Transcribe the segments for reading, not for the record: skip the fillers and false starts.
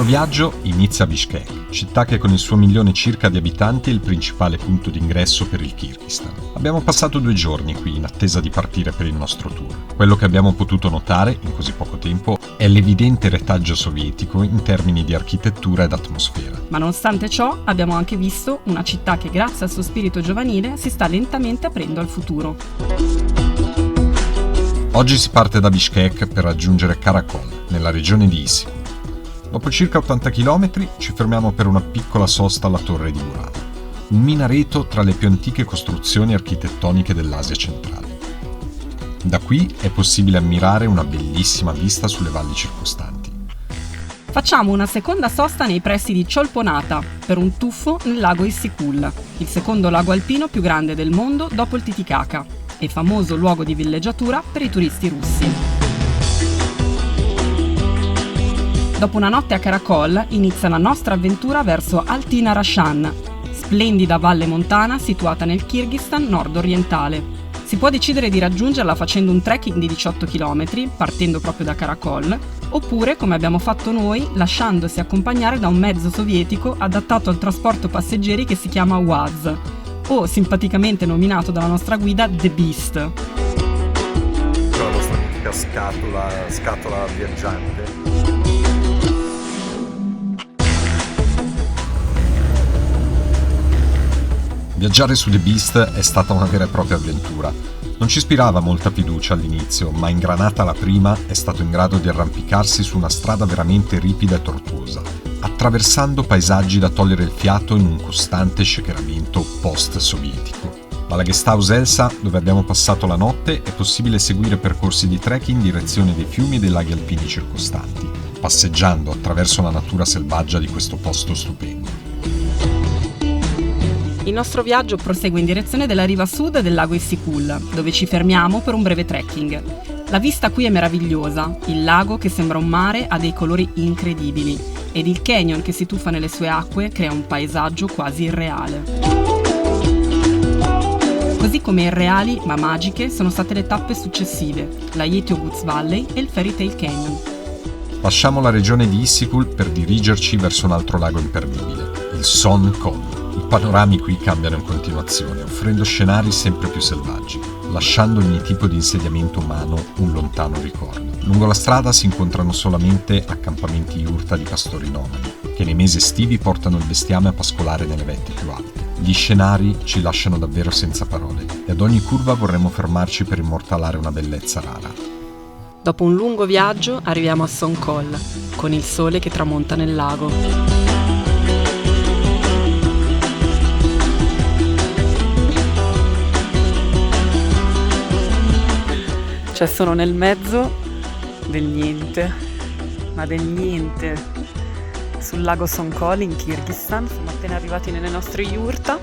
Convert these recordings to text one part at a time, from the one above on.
viaggio inizia a Bishkek, città che con il suo 1 milione circa di abitanti è il principale punto d'ingresso per il Kirghizistan. Abbiamo passato 2 giorni qui in attesa di partire per il nostro tour. Quello che abbiamo potuto notare in così poco tempo è l'evidente retaggio sovietico in termini di architettura ed atmosfera. Ma nonostante ciò abbiamo anche visto una città che grazie al suo spirito giovanile si sta lentamente aprendo al futuro. Oggi si parte da Bishkek per raggiungere Karakol, nella regione di Issyk. Dopo circa 80 km ci fermiamo per una piccola sosta alla torre di Murad, un minareto tra le più antiche costruzioni architettoniche dell'Asia centrale. Da qui è possibile ammirare una bellissima vista sulle valli circostanti. Facciamo una seconda sosta nei pressi di Cholponata per un tuffo nel lago Issyk-Kul, il secondo lago alpino più grande del mondo dopo il Titicaca e famoso luogo di villeggiatura per i turisti russi. Dopo una notte a Karakol inizia la nostra avventura verso Altina Rashan, splendida valle montana situata nel Kirghizistan nord-orientale. Si può decidere di raggiungerla facendo un trekking di 18 km, partendo proprio da Karakol, oppure, come abbiamo fatto noi, lasciandosi accompagnare da un mezzo sovietico adattato al trasporto passeggeri che si chiama Uaz, o simpaticamente nominato dalla nostra guida The Beast. La nostra mitica scatola viaggiante. Viaggiare su The Beast è stata una vera e propria avventura. Non ci ispirava molta fiducia all'inizio, ma ingranata la prima è stato in grado di arrampicarsi su una strada veramente ripida e tortuosa, attraversando paesaggi da togliere il fiato in un costante shakeramento post-sovietico. Dalla guesthouse Elsa, dove abbiamo passato la notte, è possibile seguire percorsi di trekking in direzione dei fiumi e dei laghi alpini circostanti, passeggiando attraverso la natura selvaggia di questo posto stupendo. Il nostro viaggio prosegue in direzione della riva sud del lago Issyk-Kul, dove ci fermiamo per un breve trekking. La vista qui è meravigliosa, il lago che sembra un mare ha dei colori incredibili ed il canyon che si tuffa nelle sue acque crea un paesaggio quasi irreale. Così come irreali ma magiche sono state le tappe successive, la Yeti-Oguz Valley e il Fairy Tail Canyon. Lasciamo la regione di Issyk-Kul per dirigerci verso un altro lago imperdibile, il Son Kol. I panorami qui cambiano in continuazione, offrendo scenari sempre più selvaggi, lasciando ogni tipo di insediamento umano un lontano ricordo. Lungo la strada si incontrano solamente accampamenti yurta di pastori nomadi, che nei mesi estivi portano il bestiame a pascolare nelle vette più alte. Gli scenari ci lasciano davvero senza parole, e ad ogni curva vorremmo fermarci per immortalare una bellezza rara. Dopo un lungo viaggio arriviamo a Sonkol, con il sole che tramonta nel lago. Cioè sono nel mezzo del niente, ma del niente, sul lago Sonkol in Kirghizistan. Siamo appena arrivati nelle nostre yurta.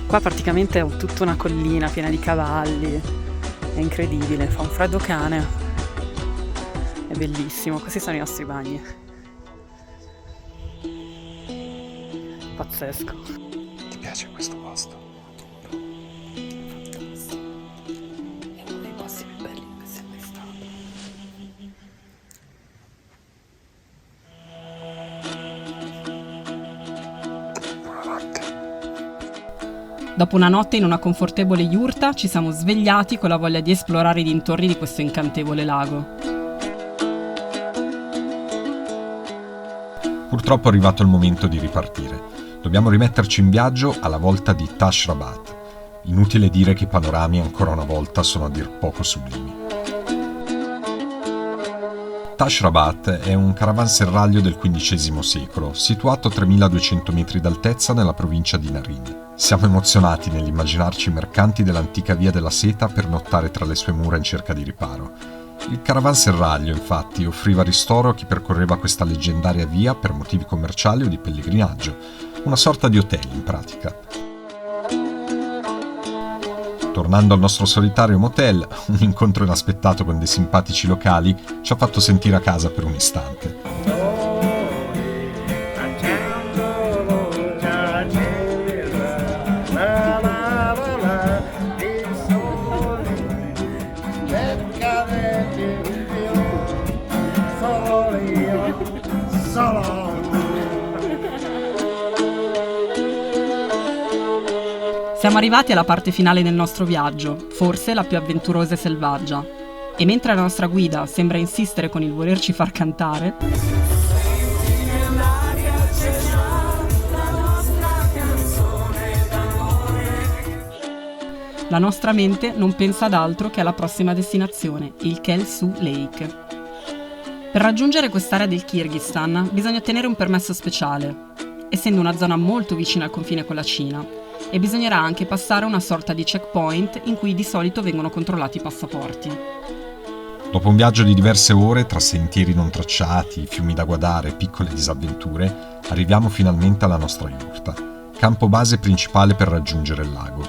Qua praticamente è tutta una collina piena di cavalli, è incredibile, fa un freddo cane, è bellissimo. Questi sono i nostri bagni, pazzesco. Ti piace questo posto? Dopo una notte in una confortevole yurta ci siamo svegliati con la voglia di esplorare i dintorni di questo incantevole lago. Purtroppo è arrivato il momento di ripartire. Dobbiamo rimetterci in viaggio alla volta di Tash Rabat. Inutile dire che i panorami ancora una volta sono a dir poco sublimi. Tash Rabat è un caravanserraglio del XV secolo, situato a 3200 metri d'altezza nella provincia di Narin. Siamo emozionati nell'immaginarci i mercanti dell'antica via della seta per nottare tra le sue mura in cerca di riparo. Il caravanserraglio, infatti, offriva ristoro a chi percorreva questa leggendaria via per motivi commerciali o di pellegrinaggio, una sorta di hotel in pratica. Tornando al nostro solitario motel, un incontro inaspettato con dei simpatici locali ci ha fatto sentire a casa per un istante. Siamo arrivati alla parte finale del nostro viaggio, forse la più avventurosa e selvaggia. E mentre la nostra guida sembra insistere con il volerci far cantare, la nostra mente non pensa ad altro che alla prossima destinazione, il Khel-Su Lake. Per raggiungere quest'area del Kirghizistan bisogna ottenere un permesso speciale, essendo una zona molto vicina al confine con la Cina, e bisognerà anche passare una sorta di checkpoint in cui di solito vengono controllati i passaporti. Dopo un viaggio di diverse ore, tra sentieri non tracciati, fiumi da guardare e piccole disavventure, arriviamo finalmente alla nostra yurta, campo base principale per raggiungere il lago.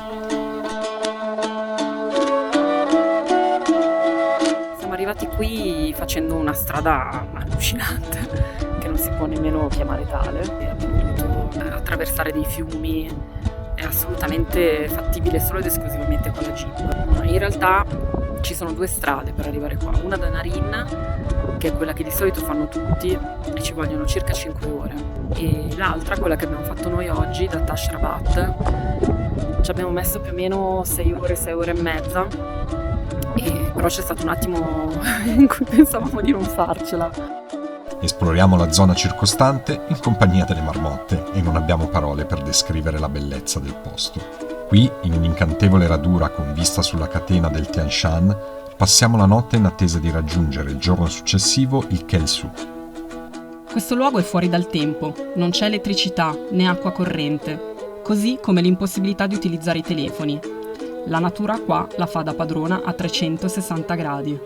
Siamo arrivati qui facendo una strada allucinante, che non si può nemmeno chiamare tale. Abbiamo dovuto attraversare dei fiumi, è assolutamente fattibile solo ed esclusivamente con la jeep. In realtà ci sono due strade per arrivare qua, una da Narin, che è quella che di solito fanno tutti e ci vogliono circa 5 ore, e l'altra, quella che abbiamo fatto noi oggi, da Tash Rabat, ci abbiamo messo più o meno 6 ore e mezza, però c'è stato un attimo in cui pensavamo di non farcela. Esploriamo la zona circostante in compagnia delle marmotte e non abbiamo parole per descrivere la bellezza del posto. Qui, in un'incantevole radura con vista sulla catena del Tian Shan, passiamo la notte in attesa di raggiungere il giorno successivo il Khel-Su. Questo luogo è fuori dal tempo, non c'è elettricità né acqua corrente, così come l'impossibilità di utilizzare i telefoni. La natura qua la fa da padrona a 360 gradi.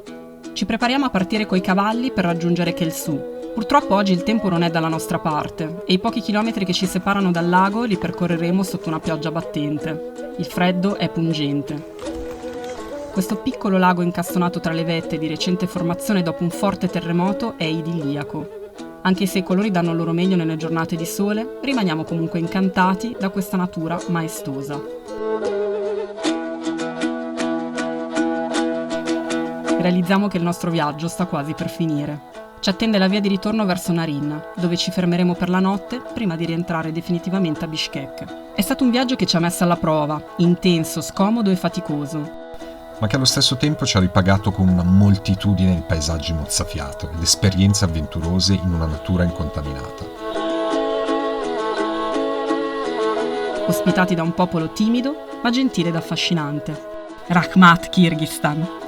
Ci prepariamo a partire coi cavalli per raggiungere Khel-Su. Purtroppo oggi il tempo non è dalla nostra parte e i pochi chilometri che ci separano dal lago li percorreremo sotto una pioggia battente. Il freddo è pungente. Questo piccolo lago incastonato tra le vette di recente formazione dopo un forte terremoto è idilliaco. Anche se i colori danno il loro meglio nelle giornate di sole, rimaniamo comunque incantati da questa natura maestosa. Realizziamo che il nostro viaggio sta quasi per finire. Ci attende la via di ritorno verso Narin, dove ci fermeremo per la notte prima di rientrare definitivamente a Bishkek. È stato un viaggio che ci ha messo alla prova, intenso, scomodo e faticoso, ma che allo stesso tempo ci ha ripagato con una moltitudine di paesaggi mozzafiato ed esperienze avventurose in una natura incontaminata. Ospitati da un popolo timido, ma gentile ed affascinante. Rahmat Kirghizistan!